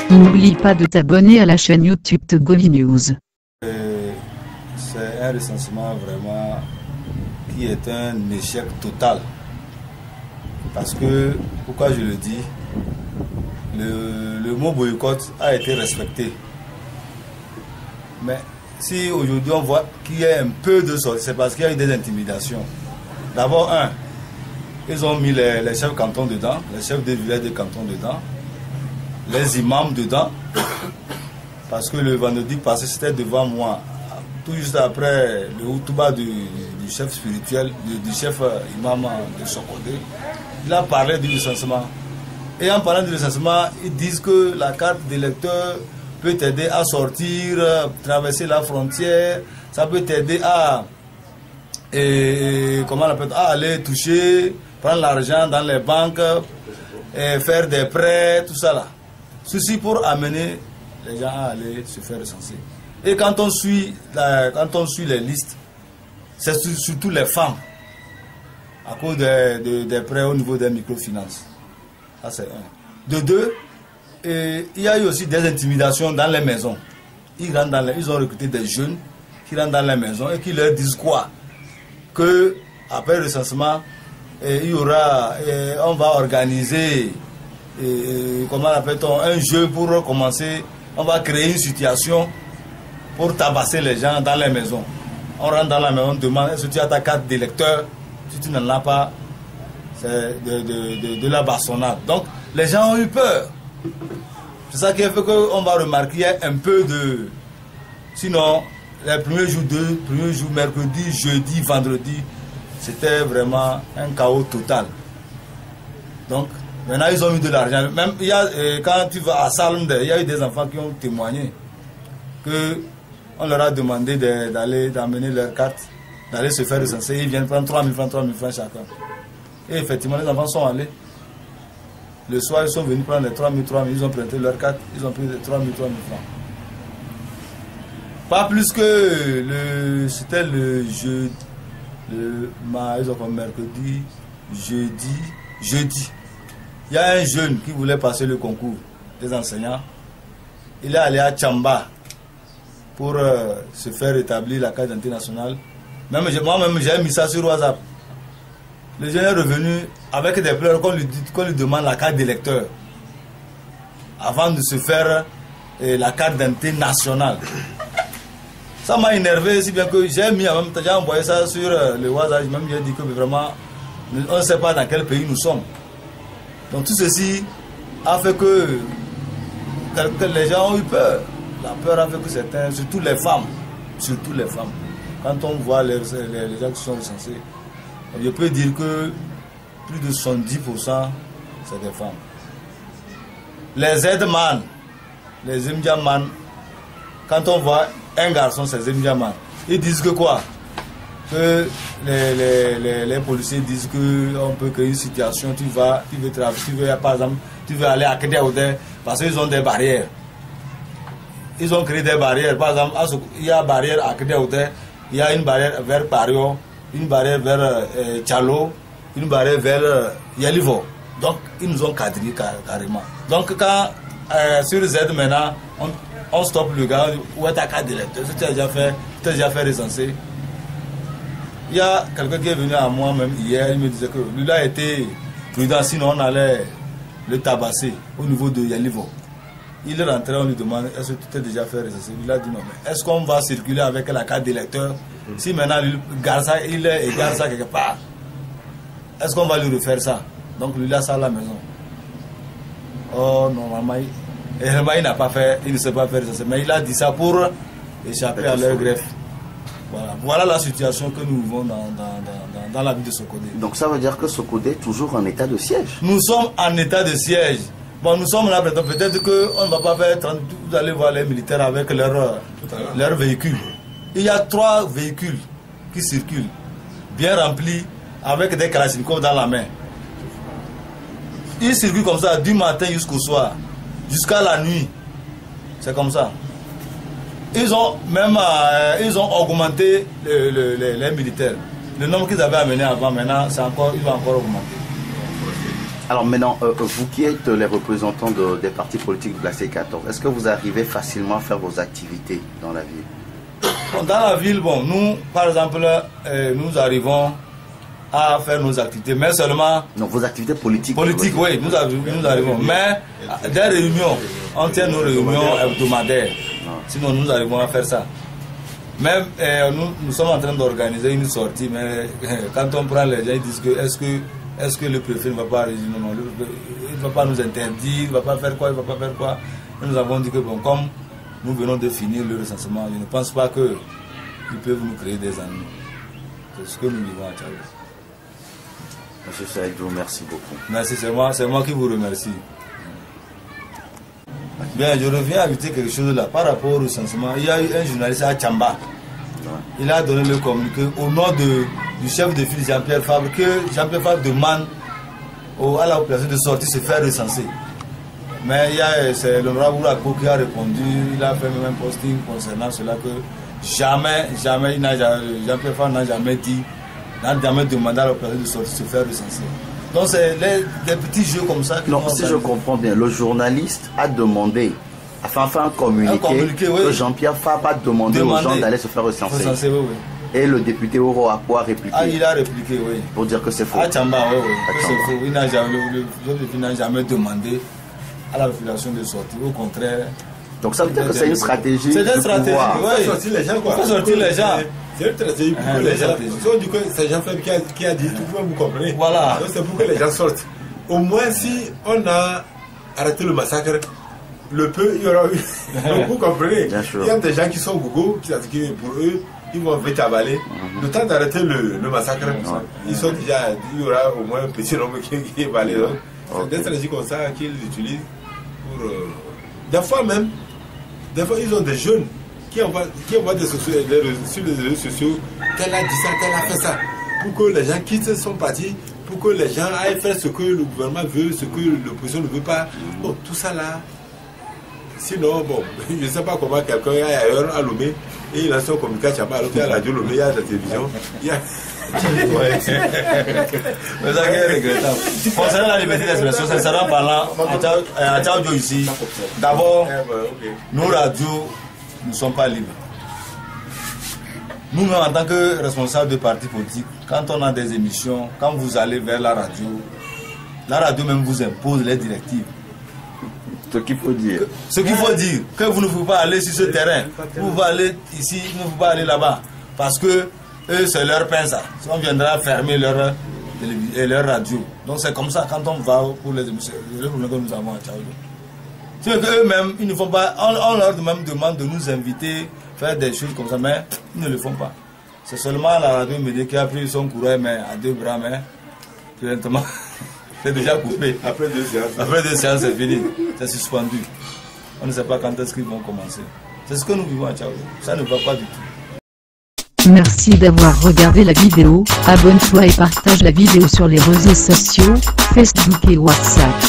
N'oublie pas de t'abonner à la chaîne YouTube Togovi News. C'est un recensement vraiment qui est un échec total. Parce que, pourquoi je le dis, le mot boycott a été respecté. Mais si aujourd'hui on voit qu'il y a un peu de sortie, c'est parce qu'il y a eu des intimidations. D'abord, ils ont mis les chefs cantons dedans, les chefs de village de canton dedans, les imams dedans, parce que le vendredi passé c'était devant moi, tout juste après le Outouba du chef spirituel, du chef imam de Sokodé. Il a parlé du recensement. Et en parlant du recensement, ils disent que la carte d'électeur peut t'aider à sortir, traverser la frontière, ça peut t'aider à, à aller toucher, prendre l'argent dans les banques, et faire des prêts, tout ça là. Ceci pour amener les gens à aller se faire recenser. Et quand on suit les listes, c'est surtout les femmes, à cause des prêts au niveau des microfinances. Ça c'est un. De deux, il y a eu aussi des intimidations dans les maisons. Ils ont recruté des jeunes qui rentrent dans les maisons et qui leur disent quoi? Que après le recensement, on va organiser comment appelle-t-on, un jeu pour commencer. On va créer une situation pour tabasser les gens dans les maisons. On rentre dans la maison, on demande est-ce que tu as ta carte d'électeur? Si tu n'en as pas, c'est de la bastonnade. Donc les gens ont eu peur. C'est ça qui a fait qu'on va remarquer un peu de... Sinon, les premiers jours, mercredi, jeudi, vendredi, c'était vraiment un chaos total. Donc, maintenant, ils ont eu de l'argent. Même, quand tu vas à Salm, il y a eu des enfants qui ont témoigné qu'on leur a demandé d'amener leur carte, d'aller se faire recenser. Ils viennent prendre 3 000 francs chacun. Et effectivement, les enfants sont allés. Le soir, ils sont venus prendre les 3 000, ils ont prêté leur carte, ils ont pris les 3 000 francs. Pas plus que c'était le jeudi, mercredi, jeudi. Il y a un jeune qui voulait passer le concours des enseignants. Il est allé à Tchamba pour se faire établir la carte d'identité nationale. Moi-même, j'ai mis ça sur WhatsApp. Le jeune est revenu avec des pleurs qu'on lui demande la carte d'électeur avant de se faire la carte d'identité nationale. Ça m'a énervé, si bien que j'ai envoyé ça sur le WhatsApp. Même j'ai dit que vraiment, on ne sait pas dans quel pays nous sommes. Donc tout ceci a fait que les gens ont eu peur. La peur a fait que certains, surtout les femmes, quand on voit les gens qui sont recensés, je peux dire que plus de 70% c'est des femmes. Les aidemans, les imdiamans, quand on voit un garçon, c'est imdiaman, ils disent que quoi? Que les policiers disent qu'on peut créer une situation, tu veux aller à Kédiaoudé parce qu'ils ont des barrières. Ils ont créé des barrières. Par exemple, il y a une barrière à Kédiaoudé, il y a une barrière vers Pario, une barrière vers Tchalo, une barrière vers Yalivo. Donc, ils nous ont cadré carrément. Donc, quand sur Z maintenant, on stoppe le gars, où est ta carte d'électeur? Tu as déjà fait recenser. Il y a quelqu'un qui est venu à moi même hier, il me disait que lui a été prudent, sinon on allait le tabasser au niveau de Yalivo. Il est rentré, on lui demande est-ce que tu t'es déjà fait recenser? Il a dit non, mais est-ce qu'on va circuler avec la carte d'électeur? Si maintenant il égare ça quelque part, est-ce qu'on va lui refaire ça? Donc lui il a ça à la maison. Oh normalement, il n'a pas fait, il ne sait pas faire recenser, mais il a dit ça pour échapper à leur greffe. Voilà la situation que nous vivons dans la ville de Sokodé. Donc ça veut dire que Sokodé est toujours en état de siège? Nous sommes en état de siège. Bon, nous sommes là, peut-être qu'on ne va pas faire 30, vous allez voir les militaires avec leurs véhicules. Il y a 3 véhicules qui circulent, bien remplis, avec des kalachnikovs dans la main. Ils circulent comme ça du matin jusqu'au soir, jusqu'à la nuit. C'est comme ça. Ils ont même augmenté les militaires. Le nombre qu'ils avaient amené avant, maintenant, ils vont encore augmenter. Alors maintenant, vous qui êtes les représentants des partis politiques de la C14, est-ce que vous arrivez facilement à faire vos activités dans la ville? Dans la ville, bon, nous, par exemple, nous arrivons à faire nos activités, mais seulement... Non, vos activités politiques. Politiques, oui, nous arrivons. Mais des réunions, on tient nos réunions hebdomadaires. Sinon, nous arrivons à faire ça. Même nous sommes en train d'organiser une sortie, mais quand on prend les gens, ils disent que est-ce que le préfet ne va pas réagir? Non, il ne va pas nous interdire, il ne va pas faire quoi, il ne va pas faire quoi. Et nous avons dit que bon, comme nous venons de finir le recensement, je ne pense pas qu'ils peuvent nous créer des ennuis. C'est ce que nous vivons à Tchad. Monsieur Saïd, je vous remercie beaucoup. Merci, c'est moi qui vous remercie. Bien, je reviens à ajouter quelque chose là. Par rapport au recensement, il y a eu un journaliste à Tchamba. Il a donné le communiqué au nom du chef de file Jean-Pierre Fabre que Jean-Pierre Fabre demande à la population de sortir se faire recenser. Mais c'est l'honorable Ourako qui a répondu, il a fait même un posting concernant cela que jamais Jean-Pierre Fabre n'a jamais demandé à la population de sortir se faire recenser. Donc c'est des petits jeux comme ça. Non, si je comprends bien, le journaliste a demandé, afin de faire un communiqué oui. Que Jean-Pierre Fabre a demandé aux gens d'aller se faire recenser. Oui. Et le député Ourako a répliqué. Ah, il a répliqué, oui. Pour dire que c'est faux. À Tchamba, oui. C'est faux. Il n'a jamais demandé à la population de sortir. Au contraire. Donc ça veut dire que c'est une stratégie. C'est une stratégie, oui. Faire sortir les gens, quoi. Faire sortir les gens. C'est une stratégie pour que les gens. Du coup, c'est Jean-Pierre qui a dit tout, vous comprenez. Voilà. Donc c'est pour que les gens sortent. Au moins, si on a arrêté le massacre, le peu, il y aura eu. Donc vous comprenez. Il y a des gens qui sont gogo, qui pour eux, ils vont vite avaler. Le temps d'arrêter le massacre, ils sont déjà. Il y aura au moins un petit nombre qui est avalé. C'est des stratégies comme ça qu'ils utilisent pour. Des fois, ils ont des jeunes qui envoient sur les réseaux sociaux, tel a dit ça, tel a fait ça, pour que les gens quittent son parti, pour que les gens aillent faire ce que le gouvernement veut, ce que l'opposition ne veut pas. Bon, tout ça là. Sinon, bon, je ne sais pas comment quelqu'un est ailleurs à Lomé et il lance un communiqué à Tchamba, alors qu'il y a la radio Lomé, il y a la télévision. Concernant la liberté d'expression, c'est ça en parlant à Tchadjo ici. D'abord, nos radios ne sont pas libres. Nous, en tant que responsables de partis politiques, quand on a des émissions, quand vous allez vers la radio même vous impose les directives. Ce qu'il faut dire. Ce qu'il faut dire, que vous ne pouvez pas aller sur ce terrain, vous pouvez aller ici, vous ne pouvez pas aller là-bas. Parce que eux, c'est leur pain ça. On viendra fermer leur radio. Donc c'est comme ça quand on va pour les émissions, les problèmes que nous avons à Tchadjo. C'est qu'eux-mêmes, ils ne font pas, on leur même demande de nous inviter, faire des choses comme ça, mais ils ne le font pas. C'est seulement la radio Médé qui a pris son courage, mais à deux bras, mais présentement, c'est déjà coupé. Après 2 séances. Après 2 séances, c'est fini. C'est suspendu. On ne sait pas quand est-ce qu'ils vont commencer. C'est ce que nous vivons à Tchadjo. Ça ne va pas du tout. Merci d'avoir regardé la vidéo, abonne-toi et partage la vidéo sur les réseaux sociaux, Facebook et WhatsApp.